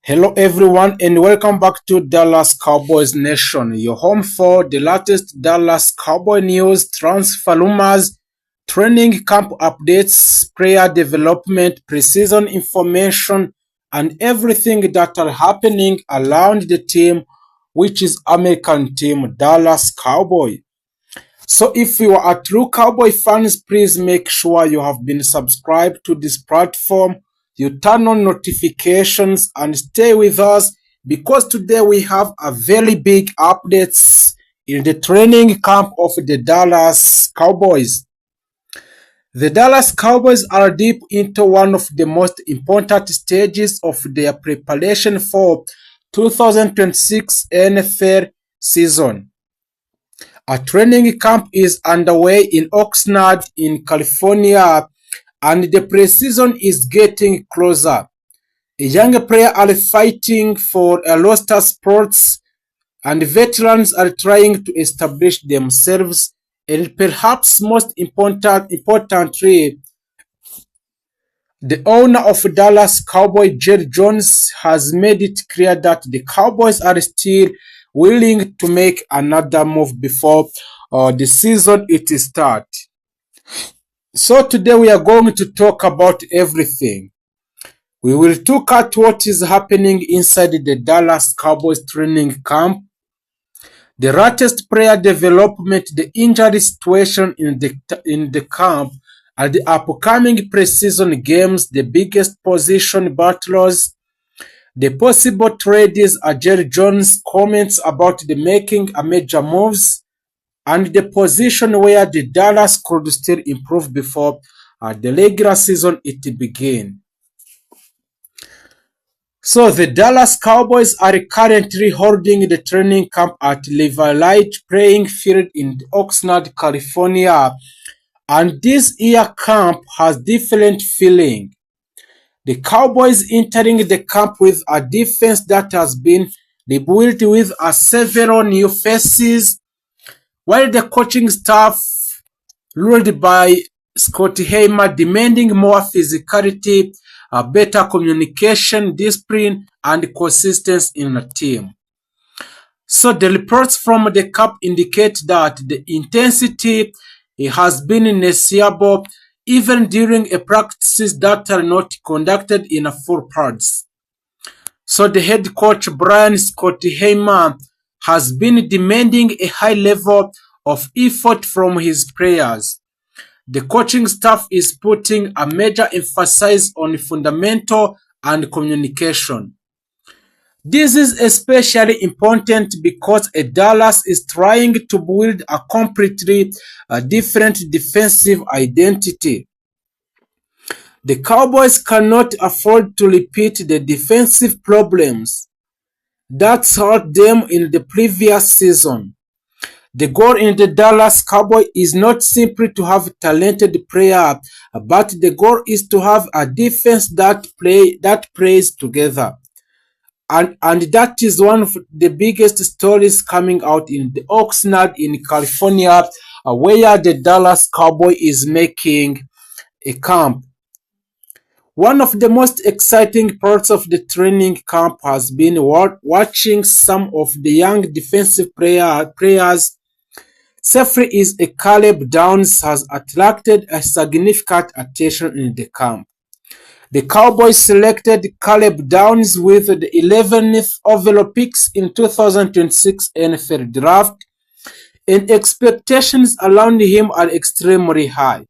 Hello everyone and welcome back to Dallas Cowboys Nation, your home for the latest Dallas Cowboy news, transfer rumors, training camp updates, player development, preseason information, and everything that are happening around the team, which is American team Dallas Cowboy. So if you are a true Cowboy fans, please make sure you have been subscribed to this platform. You turn on notifications and stay with us because today we have a very big updates in the training camp of the Dallas Cowboys. The Dallas Cowboys are deep into one of the most important stages of their preparation for 2026 NFL season. A training camp is underway in Oxnard in California and the preseason is getting closer. Young players are fighting for a roster spots and veterans are trying to establish themselves, and perhaps most importantly, the owner of Dallas Cowboy Jerry Jones has made it clear that the Cowboys are still willing to make another move before the season it starts. So today we are going to talk about everything. We will look at what is happening inside the Dallas Cowboys training camp, the latest player development, the injury situation in the camp, and the upcoming preseason games, the biggest position battles, the possible trades, Jerry Jones comments about the making a major moves, and the position where the Dallas could still improve before the regular season it begins. So the Dallas Cowboys are currently holding the training camp at Live Playing Field in Oxnard, California, and this year camp has different feeling. The Cowboys entering the camp with a defense that has been rebuilt with several new faces, while the coaching staff, ruled by Scott Hamer, demanding more physicality, better communication, discipline, and consistency in the team. So the reports from the camp indicate that the intensity has been noticeable even during practices that are not conducted in full pads. So the head coach Brian Scott Hamer has been demanding a high level of effort from his players. The coaching staff is putting a major emphasis on fundamental and communication. This is especially important because Dallas is trying to build a completely different defensive identity. The Cowboys cannot afford to repeat the defensive problems that hurt them in the previous season. The goal in the Dallas Cowboys is not simply to have talented players, but the goal is to have a defense that plays together. And that is one of the biggest stories coming out in the Oxnard in California, where the Dallas Cowboy is making a camp. One of the most exciting parts of the training camp has been watching some of the young defensive players. Safety is a Caleb Downs has attracted a significant attention in the camp. The Cowboys selected Caleb Downs with the 11th overall picks in 2026 NFL Draft, and expectations around him are extremely high.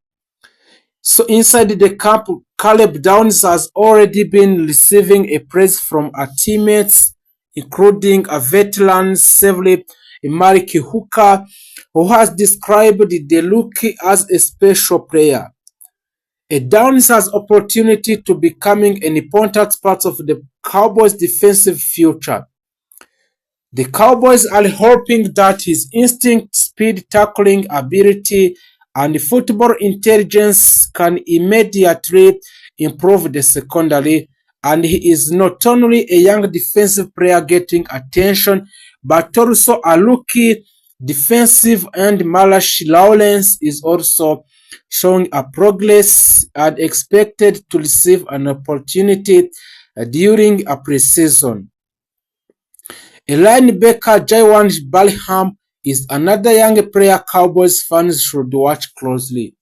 So inside the camp, Caleb Downs has already been receiving a praise from our teammates, including a veteran safety Malik Hooker, who has described the rookie as a special player. Downs has opportunity to becoming an important part of the Cowboys' defensive future. The Cowboys are hoping that his instinct, speed, tackling ability, and football intelligence can immediately improve the secondary, and he is not only a young defensive player getting attention, but also a rookie defensive end. Malachi Lawrence is also showing a progress and expected to receive an opportunity during a preseason. A linebacker Jaywan Balham is another young player Cowboys fans should watch closely.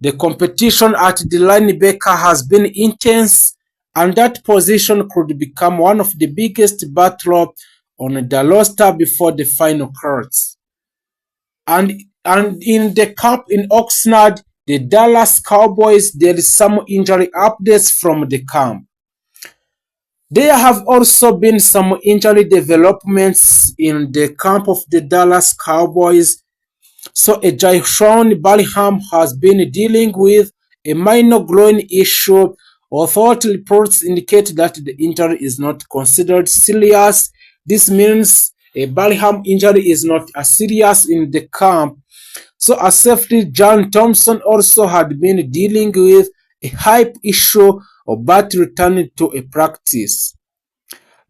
The competition at the linebacker has been intense, and that position could become one of the biggest battles on the roster before the final cuts. And in the camp in Oxnard, the Dallas Cowboys, there is some injury updates from the camp. There have also been some injury developments in the camp of the Dallas Cowboys. So a Jayshon Balham has been dealing with a minor groin issue, although reports indicate that the injury is not considered serious. This means a Balham injury is not as serious in the camp. So a safety John Thompson also had been dealing with a hype issue but returned to a practice.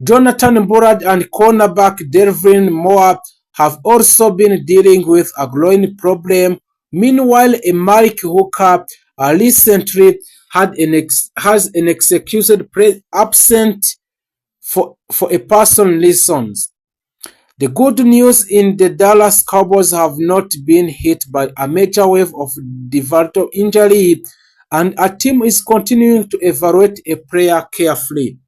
Jonathan Burrard and cornerback Delvin Moore have also been dealing with a groin problem. Meanwhile, a Malik Hooker recently has an excused absent for a personal reasons. The good news in the Dallas Cowboys have not been hit by a major wave of devastating injury, and a team is continuing to evaluate a player carefully.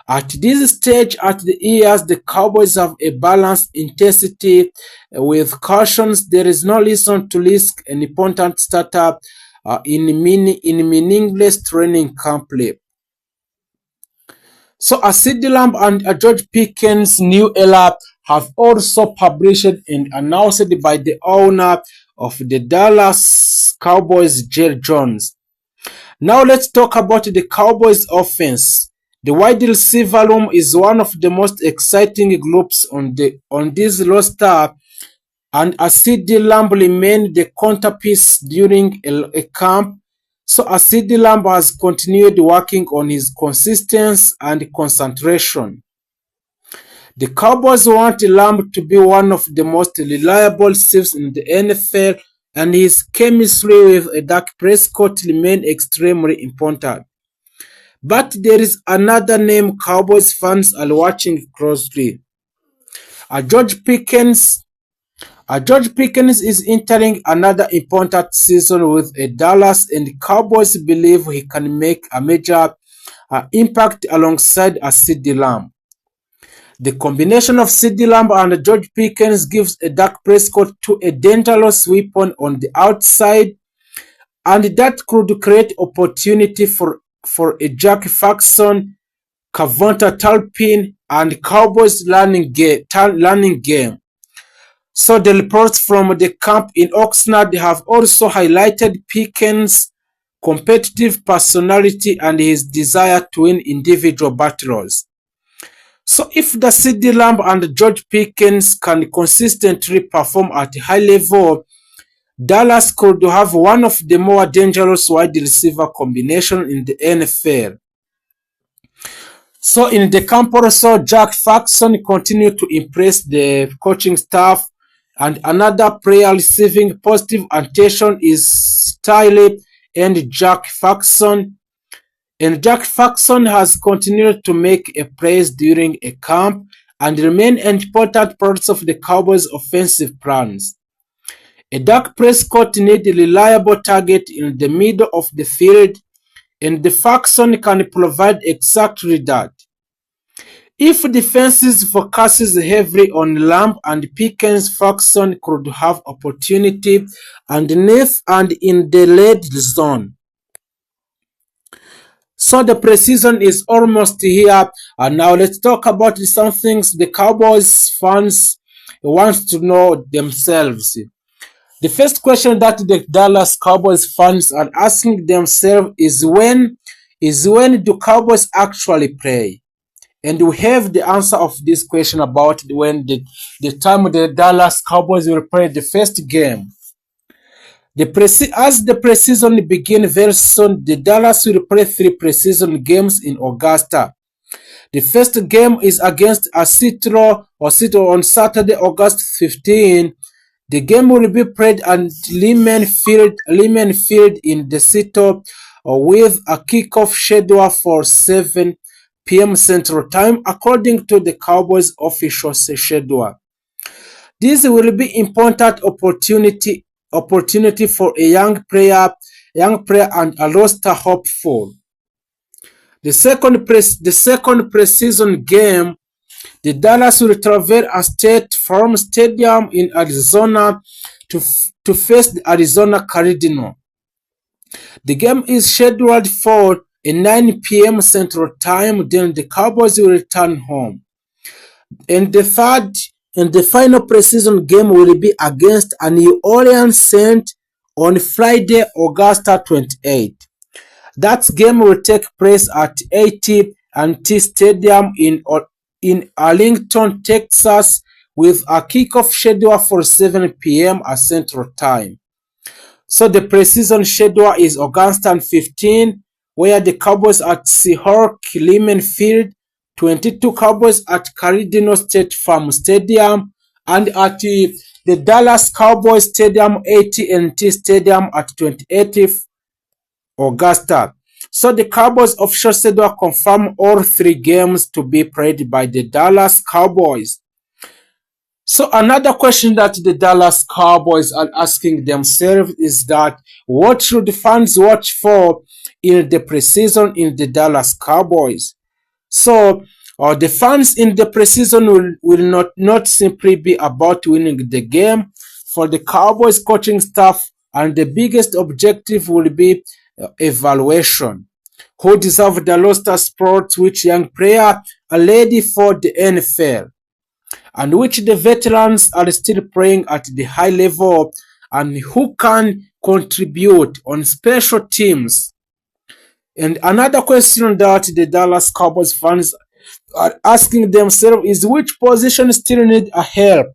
At this stage at the years, the Cowboys have a balanced intensity with cautions. There is no reason to risk an important startup in meaningless training camp play. So a CD Lamb and a George Pickens new era have also published and announced by the owner of the Dallas Cowboys, Jerry Jones. Now let's talk about the Cowboys offense. The wide receiver room is one of the most exciting groups on this roster, and a CD Lamb remained the centerpiece during a camp. So a CD Lamb has continued working on his consistency and concentration. The Cowboys want Lamb to be one of the most reliable safes in the NFL, and his chemistry with Dak Prescott remains extremely important. But there is another name Cowboys fans are watching closely. George Pickens. George Pickens is entering another important season with Dallas, and Cowboys believe he can make a major impact alongside CD Lamb. The combination of CD Lamb and George Pickens gives Dak Prescott a dangerous weapon on the outside, and that could create opportunity for a Jack Faxon, Cavonta Talpin, and Cowboys learning game. So the reports from the camp in Oxnard have also highlighted Pickens' competitive personality and his desire to win individual battles. So if the CD Lamb and George Pickens can consistently perform at a high level, Dallas could have one of the more dangerous wide receiver combinations in the NFL. So in the camp also, Jack Faxon continued to impress the coaching staff, and another player receiving positive attention is Tyler and Jack Faxon. And Jack Faxon has continued to make a plays during a camp and remain important parts of the Cowboys' offensive plans. Dak Prescott needs a reliable target in the middle of the field, and the Faxon can provide exactly that. If defenses focuses heavily on Lamb and Pickens, Faxon could have opportunity underneath and in the red zone. So the preseason is almost here, and now let's talk about some things the Cowboys fans want to know themselves. The first question that the Dallas Cowboys fans are asking themselves is when do Cowboys actually play? And we have the answer of this question about when the time the Dallas Cowboys will play the first game. As the preseason begins very soon, the Dallas will play 3 preseason games in Augusta. The first game is against Seattle on Saturday, August 15. The game will be played at Lehman Field in the Seattle with a kickoff schedule for 7 p.m. Central Time, according to the Cowboys official schedule. This will be important opportunity for a young player and a roster hopeful. The second preseason game, the Dallas will travel a State Farm Stadium in Arizona to face the Arizona Cardinals. The game is scheduled for a 9 p.m. Central Time, then the Cowboys will return home. And the final preseason game will be against a New Orleans Saints on Friday, August 28. That game will take place at AT&T Stadium in Arlington, Texas, with a kickoff schedule for 7 p.m. at Central Time. So the preseason schedule is August 15, where the Cowboys at Seahawks Lehman Field, 22 Cowboys at Cardinal State Farm Stadium, and at the Dallas Cowboys Stadium, AT&T Stadium at 28th Augusta. So the Cowboys official schedule confirmed all 3 games to be played by the Dallas Cowboys. So another question that the Dallas Cowboys are asking themselves is that what should the fans watch for in the preseason in the Dallas Cowboys? So the fans in the preseason will not simply be about winning the game. For the Cowboys coaching staff, and the biggest objective will be evaluation. Who deserve the roster spot, which young player are ready for the NFL, and which the veterans are still playing at the high level, and who can contribute on special teams. And another question that the Dallas Cowboys fans are asking themselves is which position still need a help.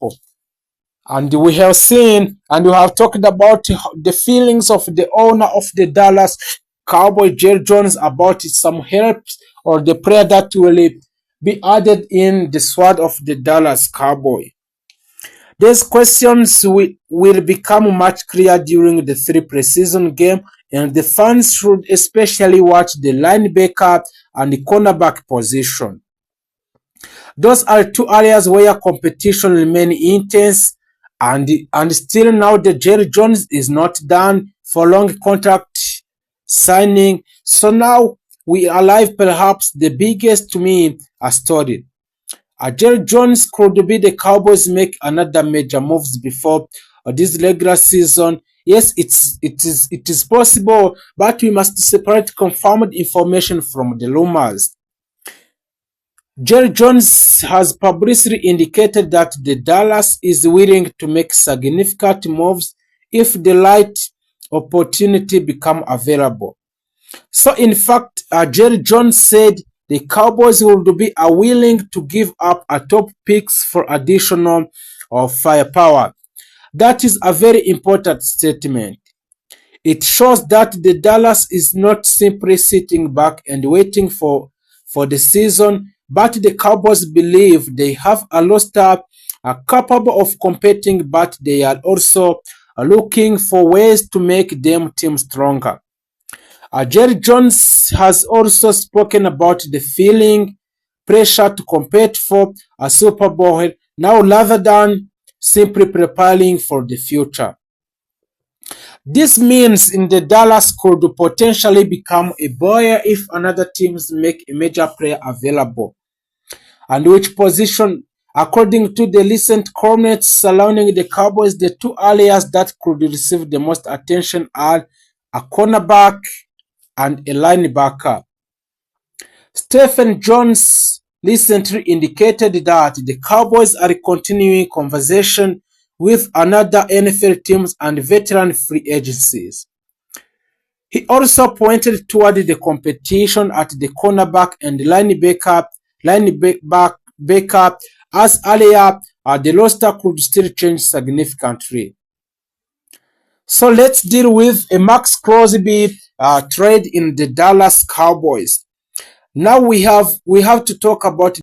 And we have seen and we have talked about the feelings of the owner of the Dallas Cowboys, Jerry Jones, about some help or the player that will be added in the squad of the Dallas Cowboys. These questions will become much clearer during the 3 preseason game, and the fans should especially watch the linebacker and the cornerback position. Those are 2 areas where competition remains intense, and still now the Jerry Jones is not done for long contract signing. So now we are alive, perhaps the biggest to me a story. Jerry Jones could be the Cowboys make another major moves before this regular season. Yes, it is possible, but we must separate confirmed information from the rumors. Jerry Jones has publicly indicated that the Dallas is willing to make significant moves if the right opportunity become available. So in fact, Jerry Jones said the Cowboys would be willing to give up a top picks for additional firepower. That is a very important statement. It shows that the Dallas is not simply sitting back and waiting for the season, but the Cowboys believe they have a roster capable of competing, but they are also looking for ways to make them team stronger. Jerry Jones has also spoken about the feeling pressure to compete for a Super Bowl now rather than simply preparing for the future. This means in the Dallas could potentially become a buyer if another teams make a major player available. And which position, according to the recent comments surrounding the Cowboys, the 2 areas that could receive the most attention are a cornerback and a linebacker. Stephen Jones recently indicated that the Cowboys are continuing conversation with another NFL teams and veteran free agencies. He also pointed toward the competition at the cornerback and linebacker as earlier the roster could still change significantly. So let's deal with a Max Crosby trade in the Dallas Cowboys. Now we have to talk about